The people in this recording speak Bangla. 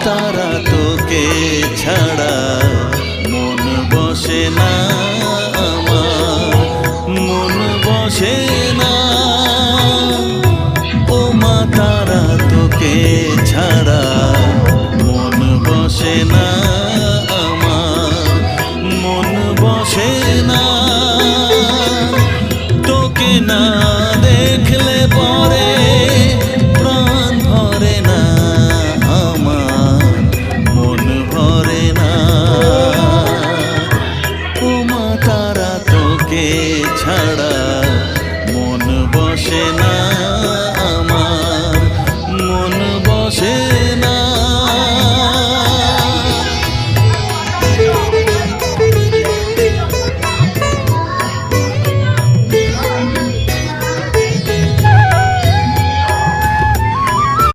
তারা তোকে ছাড়া মন বসে না আমার, মন বসে না। ও মা তারা তোকে ছাড়া মন বসে না আমার, মন বসে না। তোকে না দেখলে পরে প্রাণ ভরে না আমার, মন ভরে না। ও মা তারা তোকে ছাড়া মন বসে না আমার, মন বসে